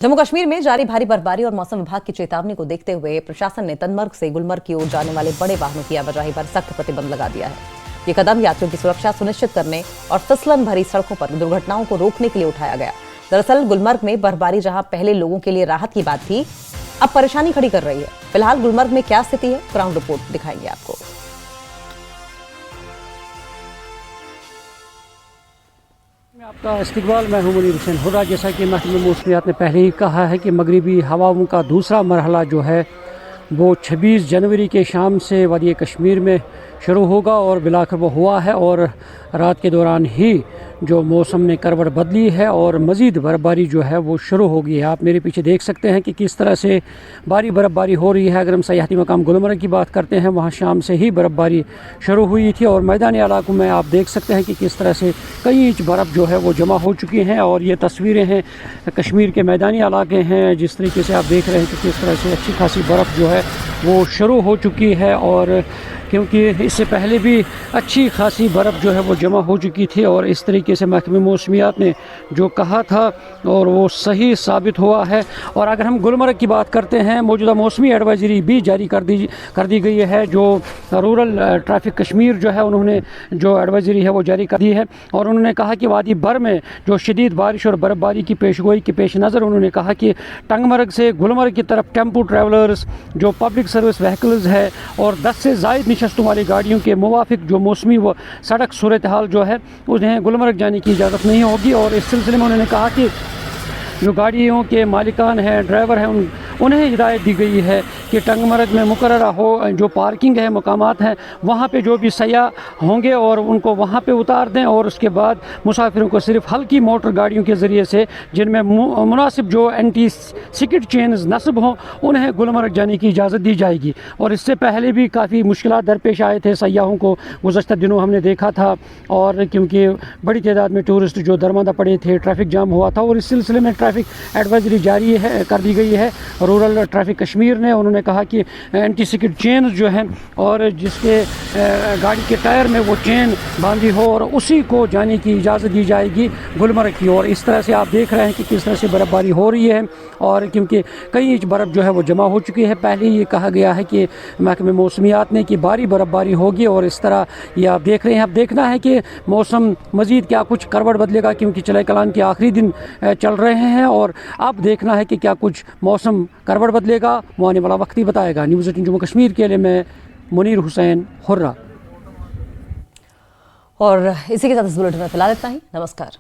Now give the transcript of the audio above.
जम्मू कश्मीर में जारी भारी बर्फबारी और मौसम विभाग की चेतावनी को देखते हुए प्रशासन ने तनमर्ग से गुलमर्ग की ओर जाने वाले बड़े वाहनों की आवाजाही पर सख्त प्रतिबंध लगा दिया है। ये कदम यात्रियों की सुरक्षा सुनिश्चित करने और फिसलन भरी सड़कों पर दुर्घटनाओं को रोकने के लिए उठाया गया। दरअसल गुलमर्ग में बर्फबारी जहां पहले लोगों के लिए राहत की बात थी, अब परेशानी खड़ी कर रही है। फिलहाल गुलमर्ग में क्या स्थिति है, ग्राउंड रिपोर्ट दिखाएंगे आपको। आपका इस्तकबाल, मैं हूं मुनीर हुसैन हुर्रा। जैसा कि महकमे मौसमियात ने पहले ही कहा है कि मगरिबी हवाओं का दूसरा मरहला जो है वो 26 जनवरी के शाम से वादी कश्मीर में शुरू होगा और बिलाखिर वो हुआ है और रात के दौरान ही जो मौसम ने करवट बदली है और मज़ीद बर्फ़बारी जो है वो शुरू हो गई है। आप मेरे पीछे देख सकते हैं कि किस तरह से भारी बर्फ़बारी हो रही है। अगर हम सयाहती मकाम गुलमर्ग की बात करते हैं, वहाँ शाम से ही बर्फ़बारी शुरू हुई थी और मैदानी इलाकों में आप देख सकते हैं कि किस तरह से कई इंच बर्फ़ जो है वो जमा हो चुकी हैं। और ये तस्वीरें हैं कश्मीर के मैदानी इलाके हैं, जिस तरीके से आप देख रहे हैं कि किस तरह से अच्छी खासी बर्फ़ जो है वो शुरू हो चुकी है। और क्योंकि इससे पहले भी अच्छी खासी बर्फ़ जो है वो जमा हो चुकी थी और इस तरीके से महकमे मौसमियात ने जो कहा था और वो सही साबित हुआ है। और अगर हम गुलमर्ग की बात करते हैं, मौजूदा मौसमी एडवाइजरी भी जारी कर दी गई है। जो रूरल ट्रैफिक कश्मीर जो है उन्होंने जो एडवाइजरी है वो जारी कर दी है और उन्होंने कहा कि वादी भर में जो शदीद बारिश और बर्फ़बारी की पेशगोई के पेश नज़र उन्होंने कहा कि टंगमर्ग से गुलमर्ग की तरफ टेम्पो ट्रैवलर्स, जो पब्लिक सर्विस व्हीकल्स है और 10 से ज़ायद निशस्तों वाली गाड़ियों के मुवाफिक जो मौसमी व सड़क सूरत हाल जो है उन्हें गुलमर्ग जाने की इजाज़त नहीं होगी। और इस सिलसिले में उन्होंने कहा कि जो गाड़ियों के मालिकान हैं, ड्राइवर हैं, उन्हें हिदायत दी गई है कि टंगमर्ग में मुकर्ररा हो जो पार्किंग है, मकामात हैं, वहाँ पे जो भी सयाह होंगे और उनको वहाँ पे उतार दें और उसके बाद मुसाफिरों को सिर्फ हल्की मोटर गाड़ियों के ज़रिए से जिनमें मुनासिब जो एंटी सिकिट चेन्स नस्ब हों उन्हें गुलमर्ग जाने की इजाज़त दी जाएगी। और इससे पहले भी काफ़ी मुश्किलात दरपेश आए थे सयाहों को, गुज़श्ता दिनों हमने देखा था। और क्योंकि बड़ी तादाद में टूरिस्ट जो दरमादा पड़े थे, ट्रैफिक जाम हुआ था और इस सिलसिले में ट्रैफिक एडवाइजरी जारी है कर दी गई है रूरल ट्रैफिक कश्मीर ने। उन्होंने कहा कि एंटी सिकिट चेन जो हैं और जिसके गाड़ी के टायर में वो चेन बांधी हो और उसी को जाने की इजाज़त दी जाएगी गुलमर्ग की। और इस तरह से आप देख रहे हैं कि किस तरह से बर्फ़बारी हो रही है और क्योंकि कई इंच बर्फ़ जो है वो जमा हो चुकी है। पहले ही ये कहा गया है कि महकमे मौसमियात ने कि भारी बर्फ़बारी होगी और इस तरह ये आप देख रहे हैं। अब देखना है कि मौसम मज़ीद क्या कुछ करवट बदलेगा, क्योंकि चले कलान के आखिरी दिन चल रहे हैं और अब देखना है कि क्या कुछ मौसम करवट बदलेगा, वो आने वाला वक्त ही बताएगा। न्यूज़ 18 जम्मू कश्मीर के लिए मैं मुनीर हुसैन हुर्रा। और इसी के साथ इस बुलेटिन में फिलहाल इतना ही। नमस्कार।